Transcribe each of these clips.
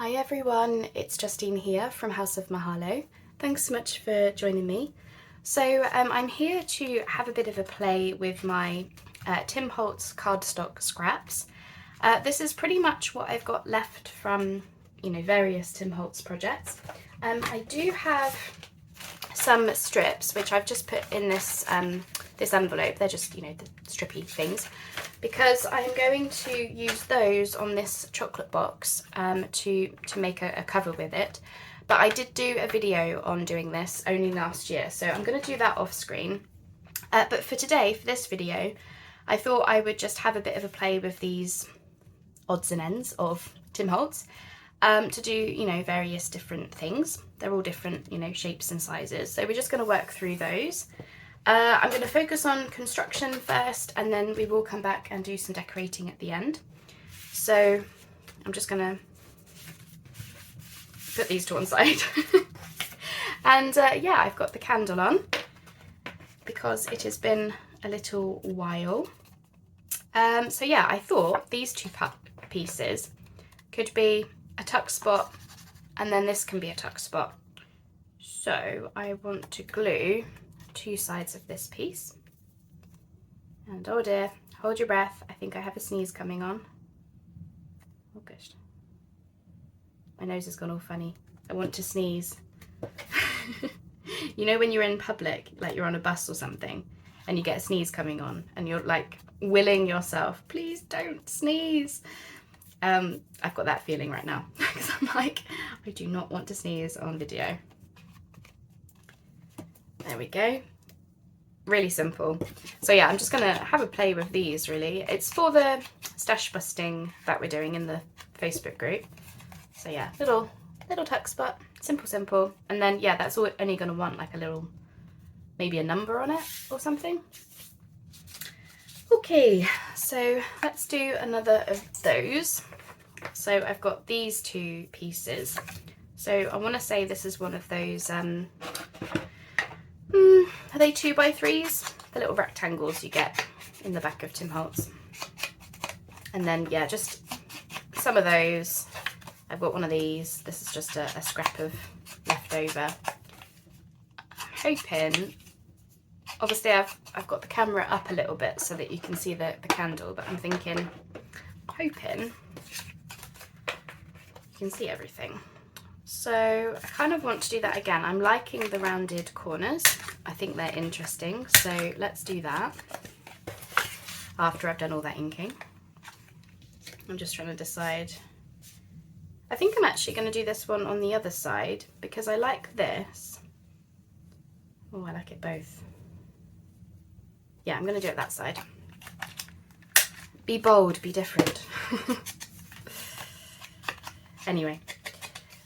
Hi everyone, it's Justine here from House of Mahalo. Thanks so much for joining me. So I'm here to have a bit of a play with my Tim Holtz cardstock scraps. This is pretty much what I've got left from, various Tim Holtz projects. I do have some strips which I've just put in this this envelope. They're just, the strippy things, because I'm going to use those on this chocolate box to make a cover with it. But I did do a video on doing this only last year, so I'm going to do that off screen. But for today, for this video, I thought I would just have a bit of a play with these odds and ends of Tim Holtz to do, various different things. They're all different, shapes and sizes. So we're just going to work through those. I'm going to focus on construction first, and then we will come back and do some decorating at the end. So I'm just going to put these to one side. And yeah, I've got the candle on because it has been a little while. So yeah, I thought these two pieces could be a tuck spot, and then this can be a tuck spot. So I want to glue two sides of this piece. And oh dear, hold your breath. I think I have a sneeze coming on. Oh gosh. My nose has gone all funny. I want to sneeze. You know when you're in public, like you're on a bus or something, and you get a sneeze coming on, and you're like willing yourself, please don't sneeze. I've got that feeling right now, because I'm like, I do not want to sneeze on video. There we go. Really simple. So yeah, I'm just gonna have a play with these really. It's for the stash busting that we're doing in the Facebook group. So yeah, little tuck spot, simple. And then yeah, that's all only gonna want like a little, maybe a number on it or something. Okay, so let's do another of those. So I've got these two pieces. So I want to say this is one of those, are they 2x3s? The little rectangles you get in the back of Tim Holtz. And then yeah, just some of those. I've got one of these. This is just a scrap of leftover. I'm hoping, obviously I've got the camera up a little bit so that you can see the candle, but I'm hoping you can see everything. So I kind of want to do that again. I'm liking the rounded corners. I think they're interesting. So let's do that after I've done all that inking. I'm just trying to decide. I think I'm actually going to do this one on the other side because I like this. Oh, I like it both. Yeah, I'm going to do it that side. Be bold, be different. Anyway.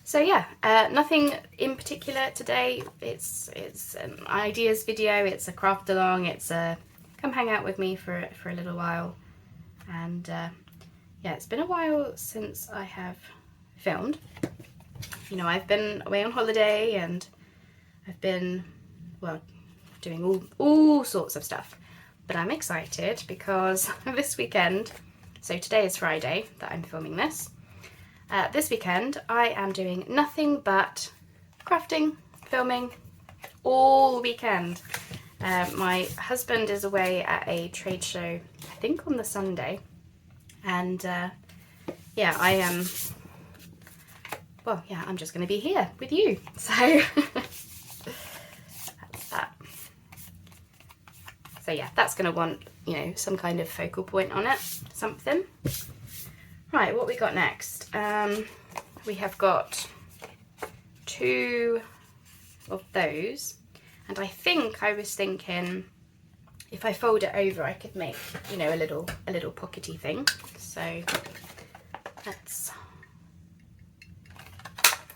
So yeah, nothing in particular today. It's an ideas video, it's a craft along, it's a come hang out with me for a little while. And yeah, it's been a while since I have filmed. I've been away on holiday and I've been, well, doing all sorts of stuff. But I'm excited because this weekend, so today is Friday that I'm filming this. This weekend I am doing nothing but crafting, filming all weekend. My husband is away at a trade show, I think on the Sunday, and yeah, I am, well yeah, I'm just going to be here with you, so that's that. So yeah, that's going to want, some kind of focal point on it, something. Right, what we got next? We have got two of those, and I think I was thinking if I fold it over I could make, a little pockety thing. So let's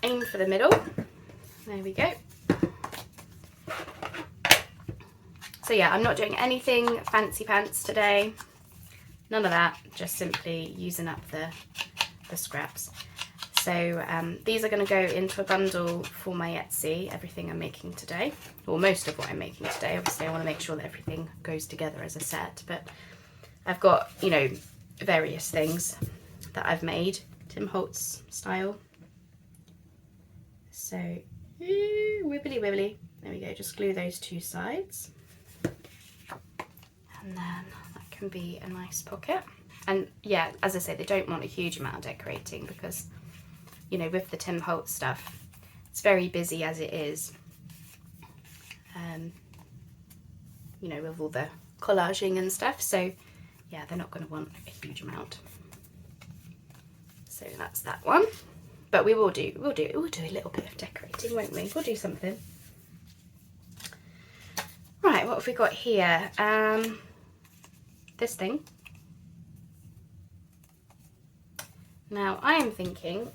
aim for the middle. There we go. So yeah, I'm not doing anything fancy pants today. None of that, just simply using up the scraps. So these are going to go into a bundle for my Etsy, everything I'm making today, or most of what I'm making today. Obviously I want to make sure that everything goes together as a set, but I've got, various things that I've made, Tim Holtz style, So wibbly wibbly. There we go, just glue those two sides. And then that can be a nice pocket. And yeah, as I say, they don't want a huge amount of decorating because, you know, with the Tim Holtz stuff, it's very busy as it is. You know, with all the collaging and stuff. So yeah, they're not going to want a huge amount. So that's that one. But we'll do a little bit of decorating, won't we? We'll do something. Right, what have we got here? This thing. Now I am thinking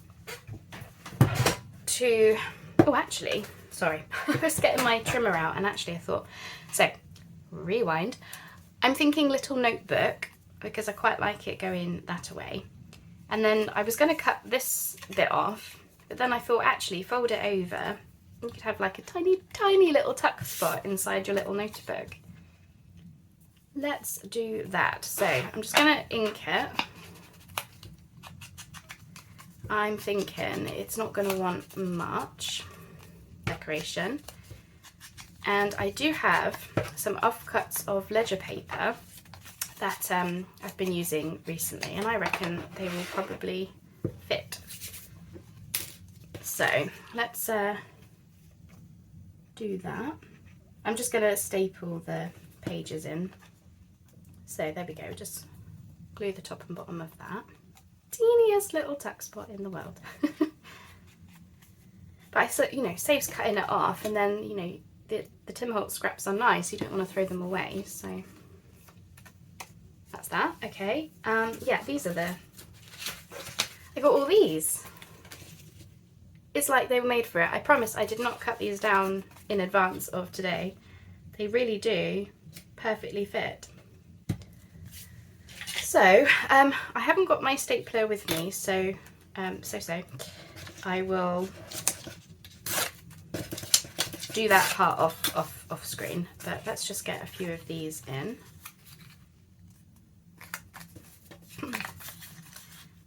to, oh actually, sorry, I was getting my trimmer out and actually I thought, so rewind. I'm thinking little notebook because I quite like it going that way. And then I was going to cut this bit off, but then I thought actually fold it over. You could have like a tiny, tiny little tuck spot inside your little notebook. Let's do that. So I'm just going to ink it. I'm thinking it's not going to want much decoration. And I do have some offcuts of ledger paper that I've been using recently, and I reckon they will probably fit. So let's do that. I'm just going to staple the pages in. So there we go, just glue the top and bottom of that. Teeniest little tuck spot in the world. But you know, saves cutting it off, and then, you know, the Tim Holtz scraps are nice, you don't want to throw them away, so that's that. Okay, yeah, these are I got all these. It's like they were made for it. I promise I did not cut these down in advance of today. They really do perfectly fit. So, I haven't got my stapler with me, so I will do that part off screen, but let's just get a few of these in.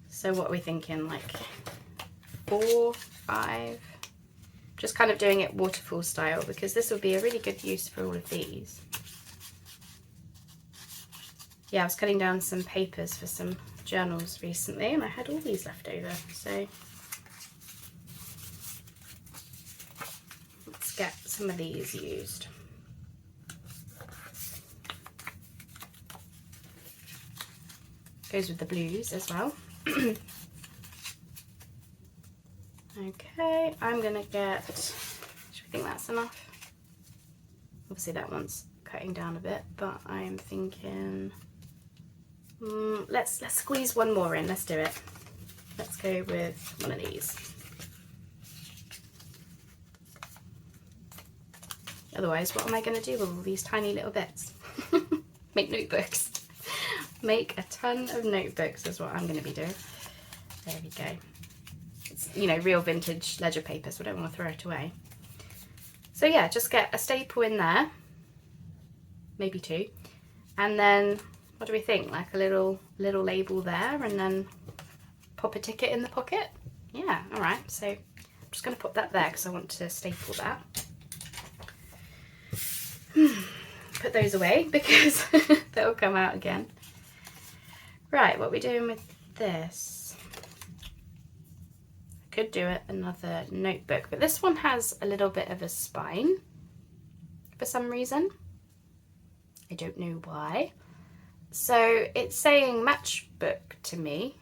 So what are we thinking, like 4, 5? Just kind of doing it waterfall style because this will be a really good use for all of these. Yeah, I was cutting down some papers for some journals recently and I had all these left over, so let's get some of these used. Goes with the blues as well. Okay, I'm gonna get, should we think that's enough? Obviously that one's cutting down a bit, but I'm thinking, let's squeeze one more in, let's do it. Let's go with one of these. Otherwise, what am I gonna do with all these tiny little bits? Make notebooks. Make a ton of notebooks is what I'm going to be doing. There we go. It's, you know, real vintage ledger paper, so I don't want to throw it away. So yeah, just get a staple in there, maybe 2, and then what do we think? Like a little label there, and then pop a ticket in the pocket. Yeah, all right. So I'm just going to pop that there because I want to staple that. Put those away because they'll come out again. Right, what are we doing with this? I could do it another notebook, but this one has a little bit of a spine for some reason. I don't know why. So it's saying matchbook to me.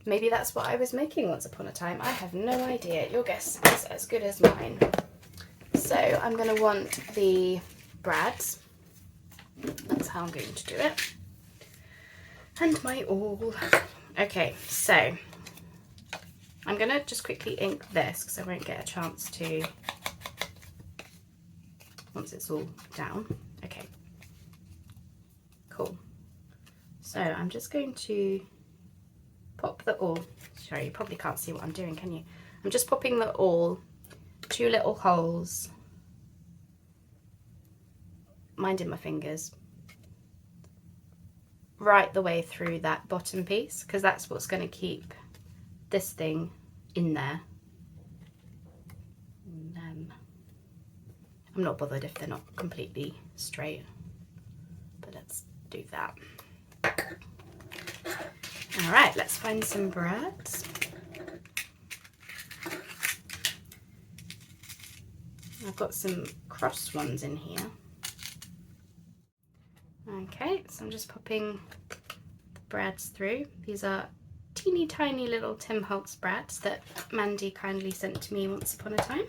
Maybe that's what I was making once upon a time. I have no idea. Your guess is as good as mine. So I'm going to want the brads. That's how I'm going to do it. And my awl. Okay, so I'm going to just quickly ink this because I won't get a chance to once it's all down. Okay, cool. So I'm just going to pop the awl. Sorry, you probably can't see what I'm doing, can you? I'm just popping the awl, 2 little holes, minding my fingers, right the way through that bottom piece because that's what's going to keep this thing in there I'm not bothered if they're not completely straight, but let's do that. All right, let's find some brads. I've got some cross ones in here. Okay, so I'm just popping the brads through. These are teeny tiny little Tim Holtz brads that Mandy kindly sent to me once upon a time.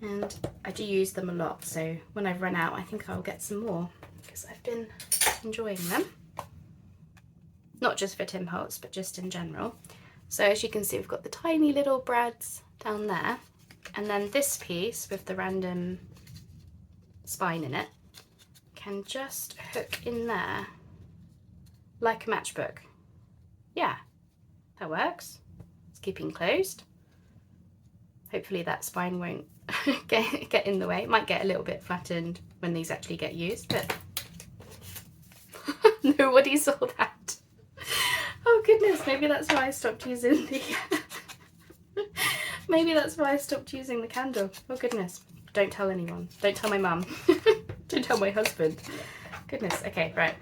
And I do use them a lot, so when I've run out I think I'll get some more because I've been enjoying them. Not just for Tim Holtz, but just in general. So as you can see, we've got the tiny little brads down there, and then this piece with the random spine in it can just hook in there like a matchbook. Yeah, that works. It's keeping closed. Hopefully that spine won't get in the way. It might get a little bit flattened when these actually get used, but nobody saw that. Oh goodness, maybe that's why I stopped using the maybe that's why I stopped using the candle. Oh goodness. Don't tell anyone. Don't tell my mum. Don't tell my husband. Goodness. Okay, right.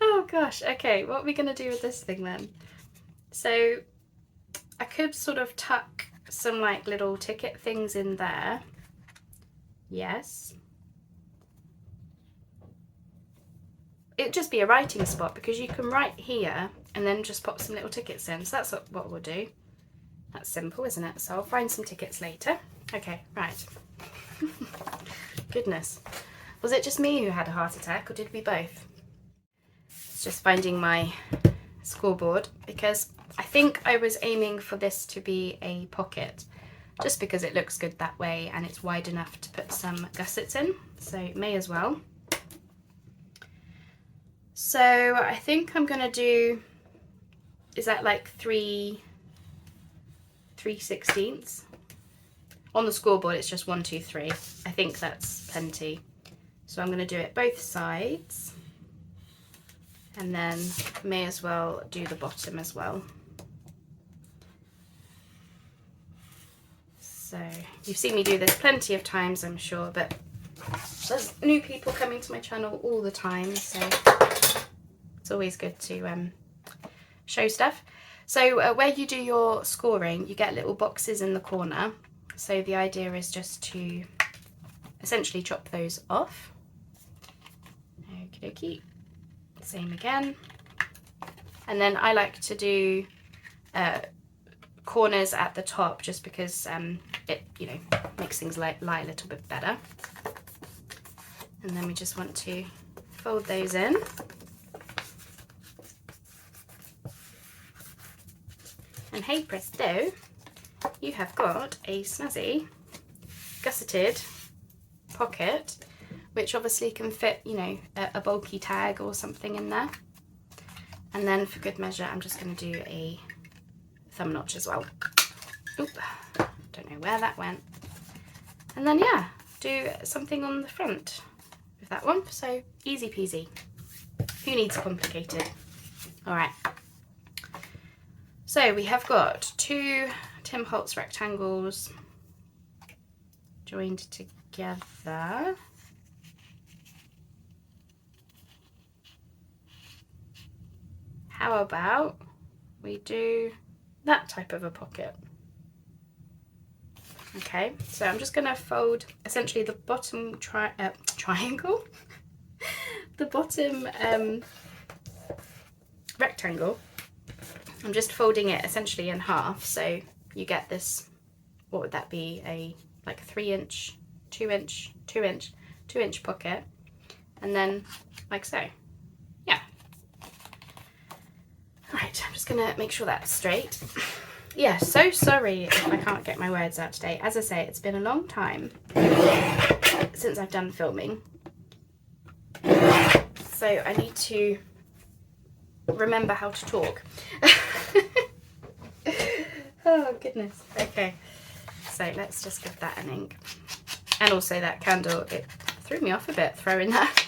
Oh gosh. Okay, what are we gonna do with this thing then? So I could sort of tuck some like little ticket things in there. Yes. It'd just be a writing spot because you can write here and then just pop some little tickets in. So that's what we'll do. That's simple, isn't it? So I'll find some tickets later. Okay, right. Goodness. Was it just me who had a heart attack, or did we both? It's just finding my scoreboard because I think I was aiming for this to be a pocket just because it looks good that way and it's wide enough to put some gussets in. So may as well. So I think I'm gonna do, is that like 3/16? On the scoreboard it's just 1, 2, 3. I think that's plenty. So I'm gonna do it both sides and then may as well do the bottom as well. So you've seen me do this plenty of times, I'm sure, but there's new people coming to my channel all the time, so it's always good to show stuff. So where you do your scoring, you get little boxes in the corner. So the idea is just to essentially chop those off. Okie dokie. Same again. And then I like to do corners at the top just because it, you know, makes things lie a little bit better. And then we just want to fold those in. And hey presto, you have got a snazzy gusseted pocket, which obviously can fit, you know, a bulky tag or something in there. And then for good measure, I'm just going to do a thumb notch as well. Oop, don't know where that went. And then yeah, do something on the front with that one. So easy peasy. Who needs complicated? All right. So we have got 2 Tim Holtz rectangles joined together. How about we do that type of a pocket? Okay, so I'm just going to fold essentially the bottom triangle, the bottom rectangle. I'm just folding it essentially in half, so you get this, what would that be, a like 3-inch, 2-inch, 2-inch, 2-inch pocket, and then like so. Yeah. Right, I'm just gonna make sure that's straight. Yeah, so sorry if I can't get my words out today. As I say, it's been a long time since I've done filming, so I need to remember how to talk. Oh goodness. Okay, so let's just give that an ink. And also that candle, it threw me off a bit throwing that.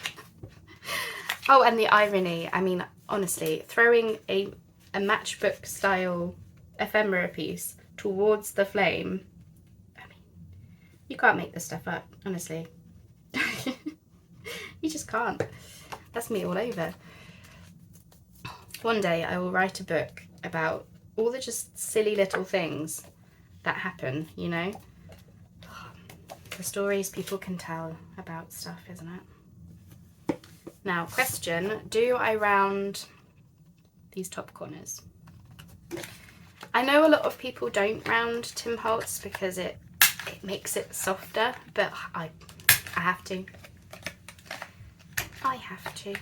Oh, and the irony, I mean, honestly, throwing a matchbook style ephemera piece towards the flame You can't make this stuff up, honestly. You just can't. That's me all over. One day I will write a book about all the just silly little things that happen, you know? The stories people can tell about stuff, isn't it? Now, question, do I round these top corners? I know a lot of people don't round Tim Holtz because it makes it softer, but I have to. I have to.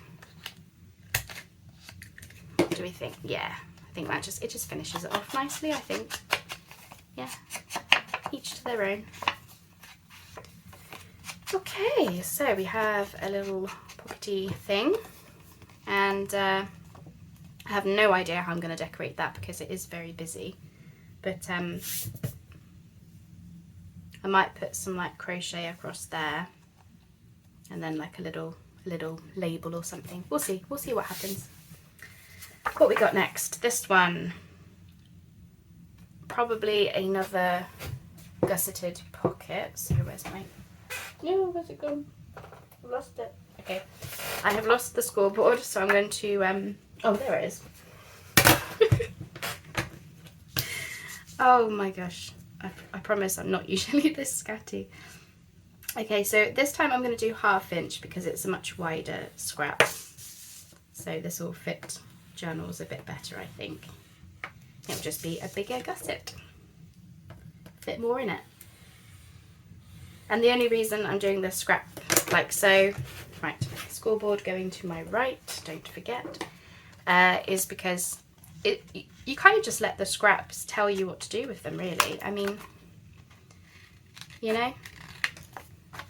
What do we think? Yeah, I think that it just finishes it off nicely, I think. Yeah, each to their own. Okay, so we have a little pockety thing, and I have no idea how I'm going to decorate that because it is very busy, but I might put some like crochet across there and then like a little label or something. We'll see what happens. What we got next? This one, probably another gusseted pocket. So where's where's it gone? I've lost it. Okay, I have lost the scoreboard, so I'm going to oh, there it is. Oh my gosh, I promise I'm not usually this scatty. Okay, so this time I'm going to do 1/2 inch because it's a much wider scrap, so this will fit journals a bit better, I think. It'll just be a bigger gusset, fit more in it. And the only reason I'm doing this scrap like so, right, scoreboard going to my right, don't forget, is because you kind of just let the scraps tell you what to do with them, really. I mean, you know,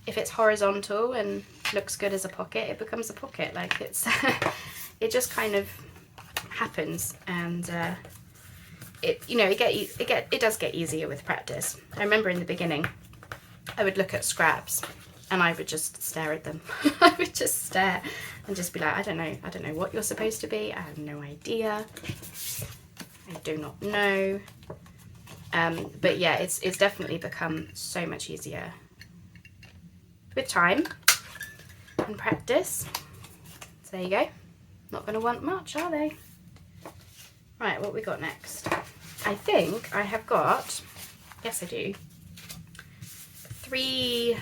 if it's horizontal and looks good as a pocket, it becomes a pocket. Like it's, it just kind of happens, and it does get easier with practice. I remember in the beginning, I would look at scraps and I would just stare at them. I would just stare and just be like, I don't know what you're supposed to be. I have no idea. I do not know. But yeah, it's definitely become so much easier with time and practice. So there you go. Not going to want much, are they? Right, what we got next? I think I have got, yes I do, 3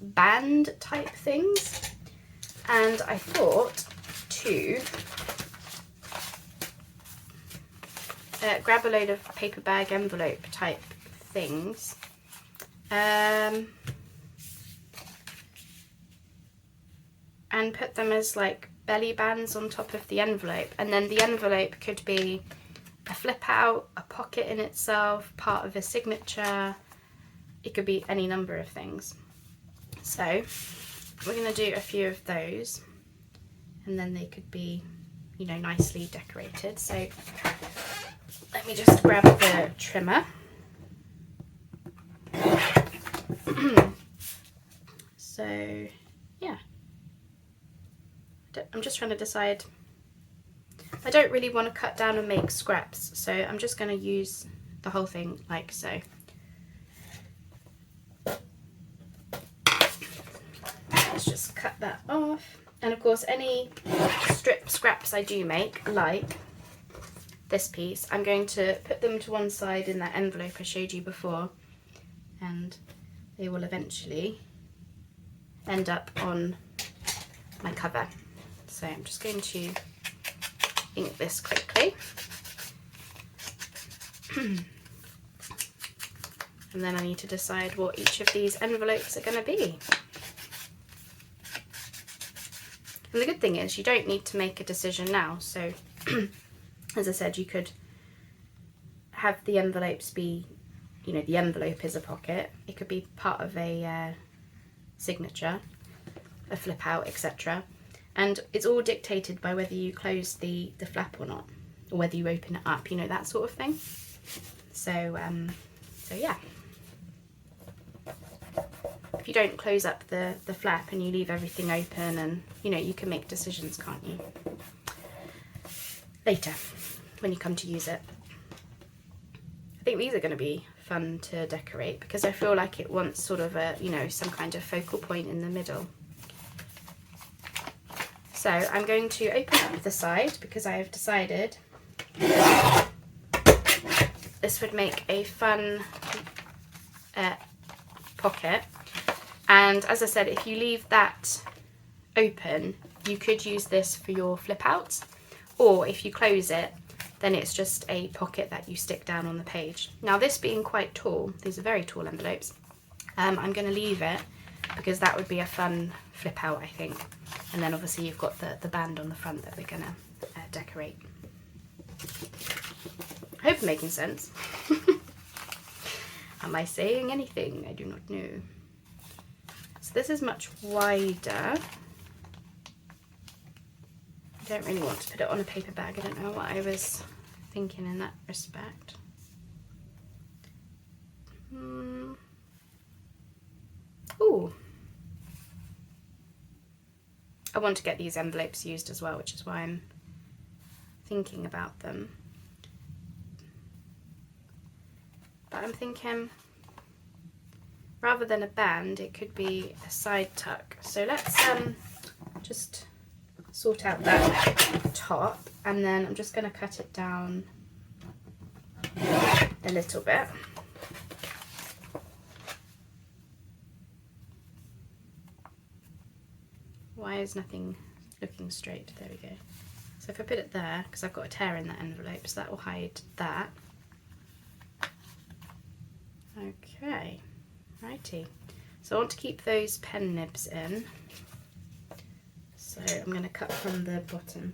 band type things, and I thought to grab a load of paper bag envelope type things, and put them as like belly bands on top of the envelope, and then the envelope could be a flip out, a pocket in itself, part of a signature. It could be any number of things. So we're going to do a few of those, and then they could be, you know, nicely decorated. So let me just grab the trimmer. So yeah, I'm just trying to decide. I don't really want to cut down and make scraps, so I'm just going to use the whole thing like so. Let's just cut that off. And of course, any strip scraps I do make, like this piece, I'm going to put them to one side in that envelope I showed you before, and they will eventually end up on my cover. So I'm just going to ink this quickly. And then I need to decide what each of these envelopes are going to be. And the good thing is you don't need to make a decision now. So as I said, you could have the envelopes be, you know, the envelope is a pocket. It could be part of a signature, a flip out, etc. And it's all dictated by whether you close the flap or not, or whether you open it up, you know, that sort of thing. So, so yeah. If you don't close up the flap and you leave everything open, and, you know, you can make decisions, can't you? Later, when you come to use it. I think these are going to be fun to decorate because I feel like it wants sort of a, you know, some kind of focal point in the middle. So I'm going to open up the side because I have decided this would make a fun pocket. And as I said, if you leave that open, you could use this for your flip outs, or if you close it, then it's just a pocket that you stick down on the page. Now this being quite tall, these are very tall envelopes, I'm going to leave it because that would be a fun flip out, I think. And then obviously you've got the band on the front that we're going to decorate. I hope I'm making sense. Am I saying anything? I do not know. So this is much wider. I don't really want to put it on a paper bag. I don't know what I was thinking in that respect. Ooh. I want to get these envelopes used as well, which is why I'm thinking about them. But I'm thinking, rather than a band, it could be a side tuck. So let's just sort out that top, and then I'm just going to cut it down a little bit. Why is nothing looking straight? There we go. So if I put it there, because I've got a tear in that envelope, so that will hide that. Okay, righty. So I want to keep those pen nibs in. So I'm going to cut from the bottom.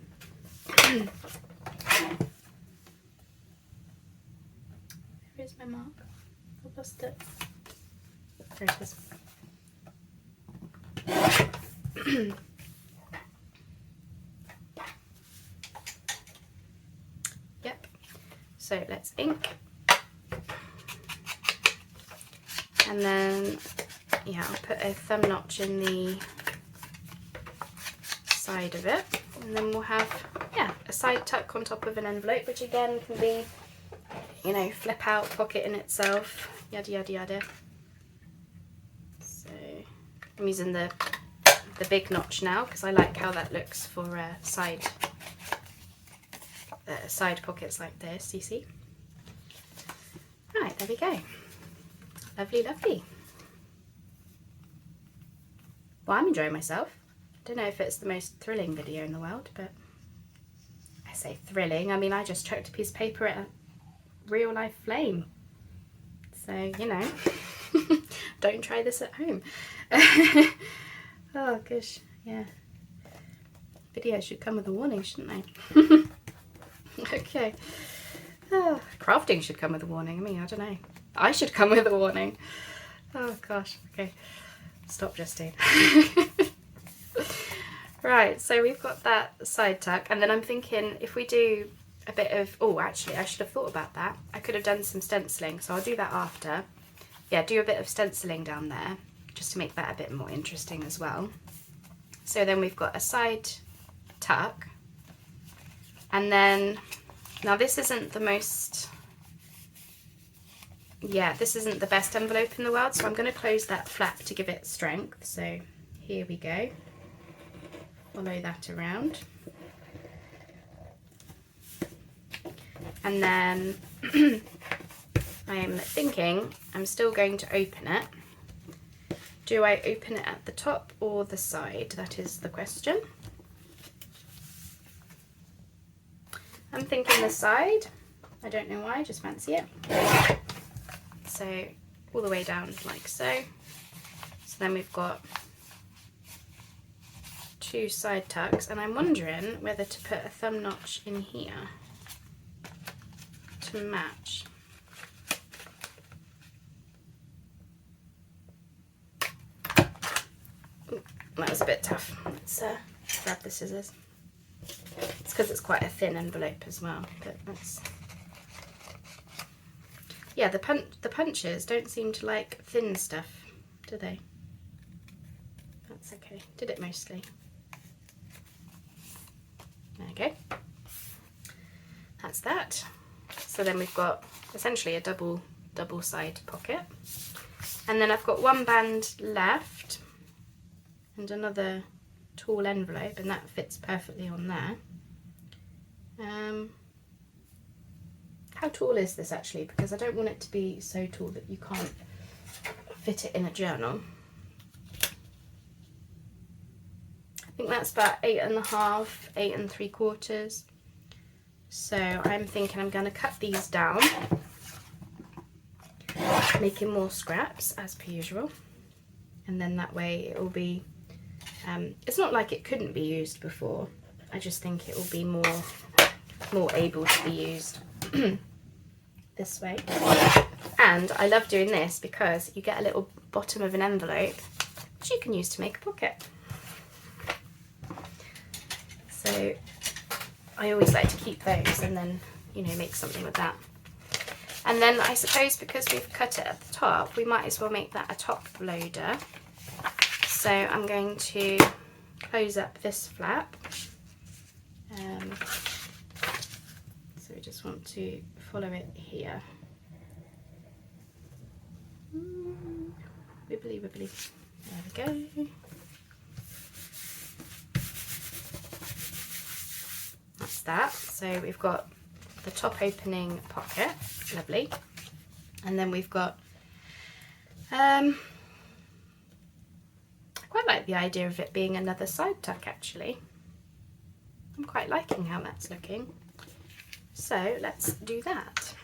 Where's my mark? I've lost it. There it is. Yep. So let's ink. And then, yeah, I'll put a thumb notch in the side of it, and then we'll have, yeah, a side tuck on top of an envelope, which again can be, you know, flip out pocket in itself, yada yada yada. So I'm using the big notch now because I like how that looks for side pockets like this, you see. Right, there we go. Lovely, lovely. Well, I'm enjoying myself. I don't know if it's the most thrilling video in the world, but I say thrilling. I mean, I just chucked a piece of paper at a real life flame. So, you know, don't try this at home. Oh, gosh, yeah. Videos should come with a warning, shouldn't they? Okay. Oh, crafting should come with a warning. I mean, I don't know. I should come with a warning. Oh, gosh. Okay. Stop, Justine. Right, so we've got that side tuck, and then I'm thinking if we do a bit of, oh, actually, I should have thought about that. I could have done some stenciling, so I'll do that after. Yeah, do a bit of stenciling down there, just to make that a bit more interesting as well. So then we've got a side tuck, and then, now this isn't the most, yeah, this isn't the best envelope in the world, so I'm going to close that flap to give it strength. So here we go. Follow that around. And then I am thinking I'm still going to open it. Do I open it at the top or the side? That is the question. I'm thinking the side. I don't know why, I just fancy it. So all the way down like so. So then we've got two side tucks, and I'm wondering whether to put a thumb notch in here to match. Ooh, that was a bit tough. Let's grab the scissors. It's because it's quite a thin envelope as well, but that's, yeah, the punches don't seem to like thin stuff, do they? That's okay. Did it mostly. There we go. That's that. So then we've got essentially a double double side pocket. And then I've got one band left and another tall envelope, and that fits perfectly on there. How tall is this actually? Because I don't want it to be so tall that you can't fit it in a journal. I think that's about 8.5, 8 3/4. So I'm thinking I'm going to cut these down, making more scraps as per usual. And then that way it will be, it's not like it couldn't be used before. I just think it will be more able to be used this way. And I love doing this because you get a little bottom of an envelope which you can use to make a pocket. So I always like to keep those and then, you know, make something with that. And then I suppose because we've cut it at the top, we might as well make that a top loader. So I'm going to close up this flap. So we just want to follow it here. Wibbly wibbly. There we go. That's that. So we've got the top opening pocket, lovely. And then we've got, I quite like the idea of it being another side tuck actually. I'm quite liking how that's looking. So let's do that.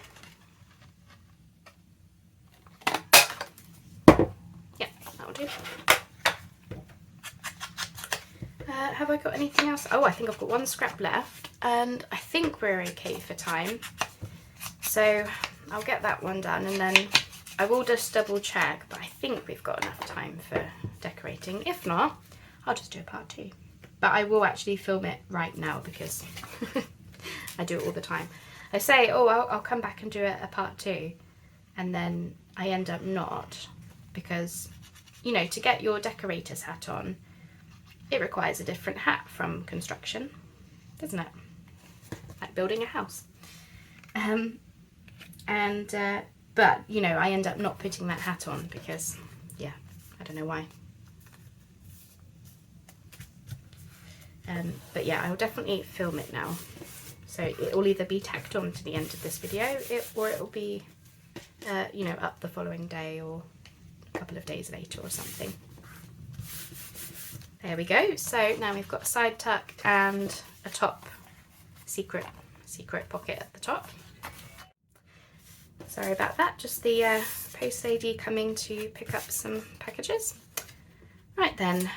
Yeah, that'll do. Have I got anything else? Oh, I think I've got one scrap left, and I think we're okay for time. So I'll get that one done, and then I will just double check, but I think we've got enough time for decorating. If not, I'll just do a part 2. But I will actually film it right now because I do it all the time. I say, oh, I'll come back and do a part 2, and then I end up not, because, you know, to get your decorator's hat on, it requires a different hat from construction, doesn't it? Like building a house. But, you know, I end up not putting that hat on because, yeah, I don't know why. But yeah, I will definitely film it now. So it will either be tacked on to the end of this video, or it will be, you know, up the following day or a couple of days later or something. There we go. So now we've got a side tuck and a top secret pocket at the top. Sorry about that, just the post lady coming to pick up some packages. Right then,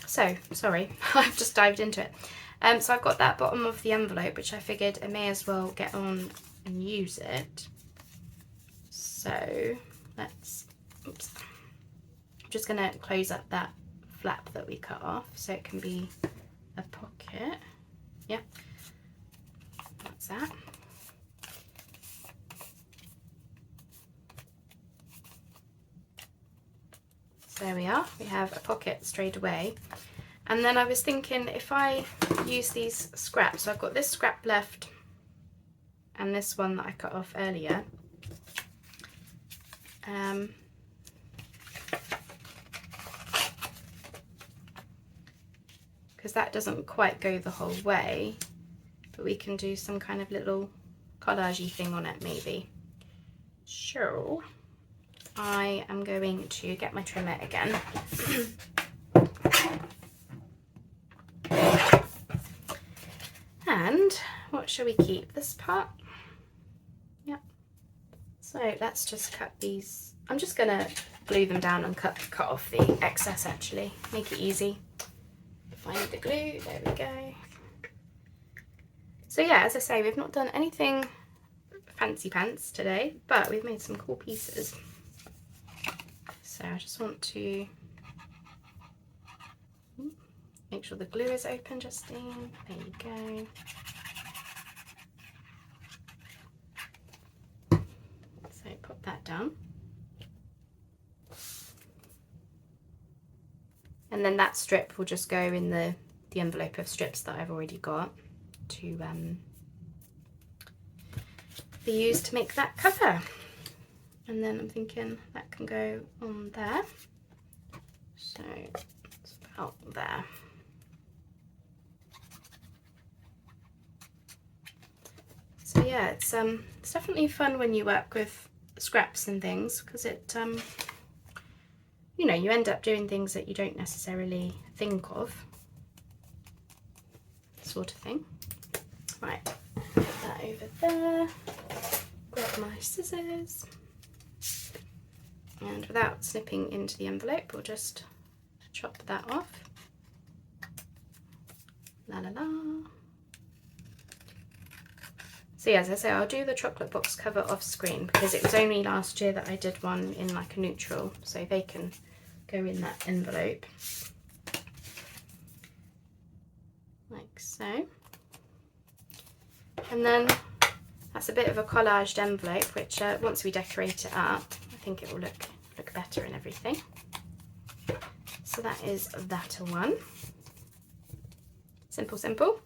so sorry, I've just dived into it. So I've got that bottom of the envelope, which I figured I may as well get on and use it. So let's, oops, I'm just gonna close up that flap that we cut off so it can be a pocket. Yep, that's that. So there we are, we have a pocket straight away. And then I was thinking, if I use these scraps, so I've got this scrap left and this one that I cut off earlier. Because that doesn't quite go the whole way, but we can do some kind of little collage-y thing on it maybe. So I am going to get my trimmer again. And what shall we keep? This part? Yep. So let's just cut these. I'm just gonna glue them down and cut off the excess actually. Make it easy. Find the glue, there we go. So yeah, as I say, we've not done anything fancy pants today, but we've made some cool pieces. So I just want to make sure the glue is open, Justine. There you go. So pop that down. And then that strip will just go in the envelope of strips that I've already got to be used to make that cover. and then I'm thinking that can go on there, so it's about there. So yeah, it's definitely fun when you work with scraps and things, because it you know, you end up doing things that you don't necessarily think of, sort of thing. Right, put that over there, grab my scissors, and without snipping into the envelope, we'll just chop that off. La la la. So yeah, as I say, I'll do the chocolate box cover off screen, because it was only last year that I did one in like a neutral, so they can go in that envelope. Like so. And then that's a bit of a collaged envelope, which once we decorate it up, I think it will look better and everything. So that is that one. Simple, simple.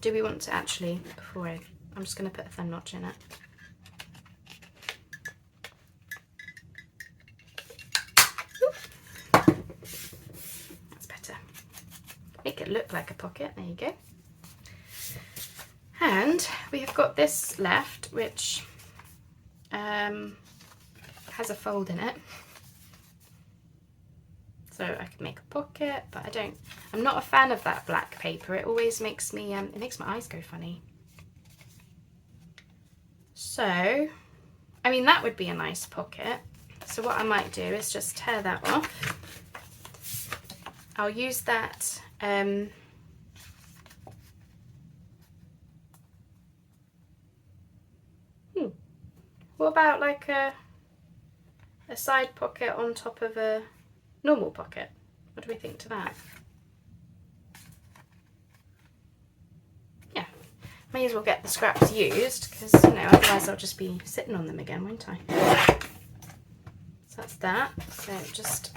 Do we want to actually, before I'm just going to put a thin notch in it. That's better. Make it look like a pocket. There you go. And we have got this left, which has a fold in it. So I could make a pocket, but I'm not a fan of that black paper. It always makes me, it makes my eyes go funny. So, I mean, that would be a nice pocket. So what I might do is just tear that off. I'll use that, what about like a side pocket on top of a normal pocket? What do we think to that? Yeah, may as well get the scraps used, because, you know, otherwise I'll just be sitting on them again, won't I? So that's that. So just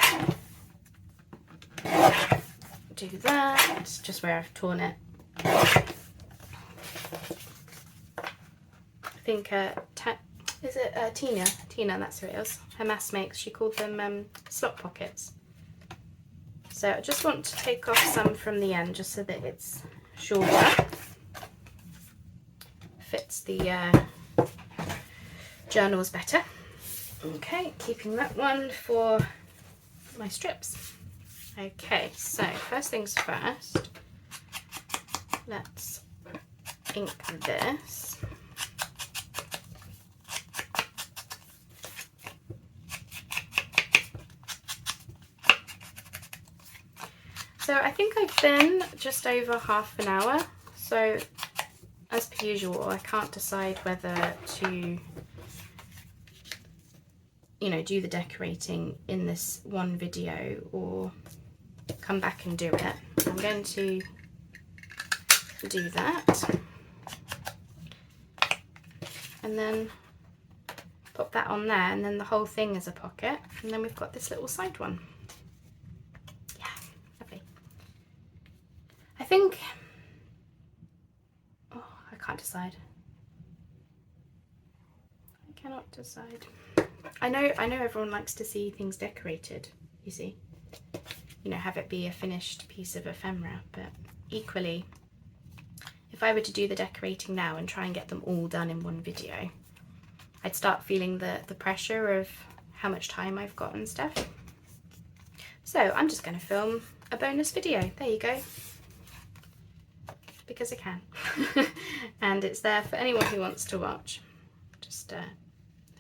do that. It's just where I've torn it. I think is it Tina? Tina, that's who it is. Her mass makes, she called them slot pockets. So I just want to take off some from the end, just so that it's shorter. Fits the journals better. Okay, keeping that one for my strips. Okay, so first things first, let's ink this. So I think I've been just over half an hour, so as per usual, I can't decide whether to, you know, do the decorating in this one video or come back and do it. I'm going to do that and then pop that on there, and then the whole thing is a pocket, and then we've got this little side one. Yeah, lovely. I think, oh, I can't decide. I cannot decide. I know everyone likes to see things decorated, you see. You know, have it be a finished piece of ephemera, but equally, if I were to do the decorating now and try and get them all done in one video, I'd start feeling the pressure of how much time I've got and stuff. So I'm just going to film a bonus video. There you go. Because I can. And it's there for anyone who wants to watch. Just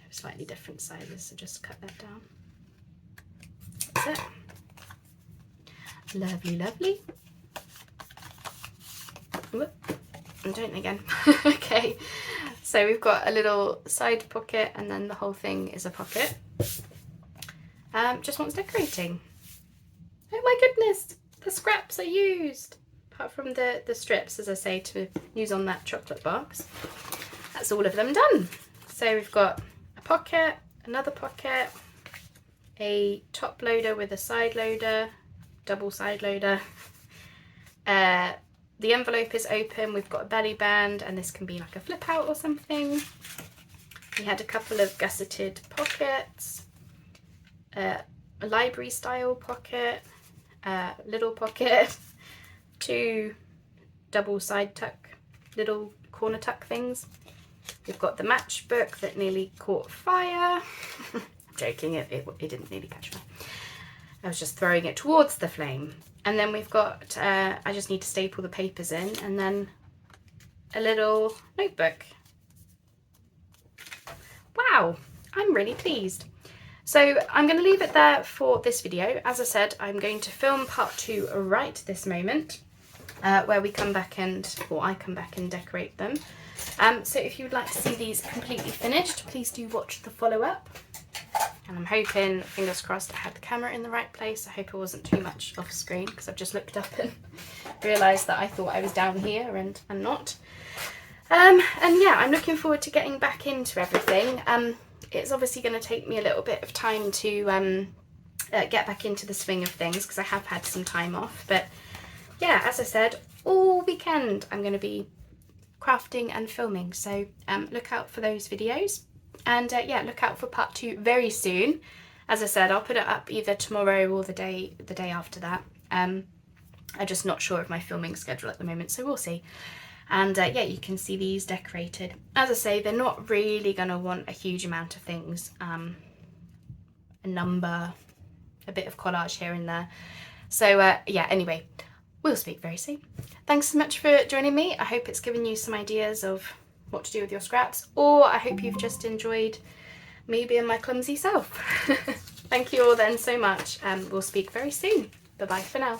slightly different sizes, so just cut that down. That's it. Lovely, lovely. Whoop. I'm doing it again. Okay, so we've got a little side pocket, and then the whole thing is a pocket. Just wants decorating. Oh my goodness, the scraps are used. Apart from the strips, as I say, to use on that chocolate box. That's all of them done. So we've got a pocket, another pocket, a top loader with a side loader, double side loader. The envelope is open, we've got a belly band, and this can be like a flip out or something. We had a couple of gusseted pockets, a library style pocket, a little pocket, 2 double side tuck, little corner tuck things. We've got the matchbook that nearly caught fire. I'm joking, it didn't nearly catch fire. I was just throwing it towards the flame. And then we've got, I just need to staple the papers in, and then a little notebook. Wow, I'm really pleased. So I'm going to leave it there for this video. As I said, I'm going to film part 2 right this moment, where we come back or I come back and decorate them. So if you would like to see these completely finished, please do watch the follow-up. And I'm hoping, fingers crossed, I had the camera in the right place. I hope it wasn't too much off screen, because I've just looked up and realised that I thought I was down here and not. And yeah, I'm looking forward to getting back into everything. It's obviously going to take me a little bit of time to get back into the swing of things, because I have had some time off. But yeah, as I said, all weekend I'm going to be crafting and filming. So look out for those videos. And yeah, look out for part 2 very soon. As I said, I'll put it up either tomorrow or the day after that. I'm just not sure of my filming schedule at the moment, so we'll see. And yeah, you can see these decorated. As I say, they're not really going to want a huge amount of things. A number, a bit of collage here and there. So yeah, anyway, we'll speak very soon. Thanks so much for joining me. I hope it's given you some ideas of what to do with your scraps, or I hope you've just enjoyed me being my clumsy self. Thank you all then so much, and we'll speak very soon. Bye bye for now.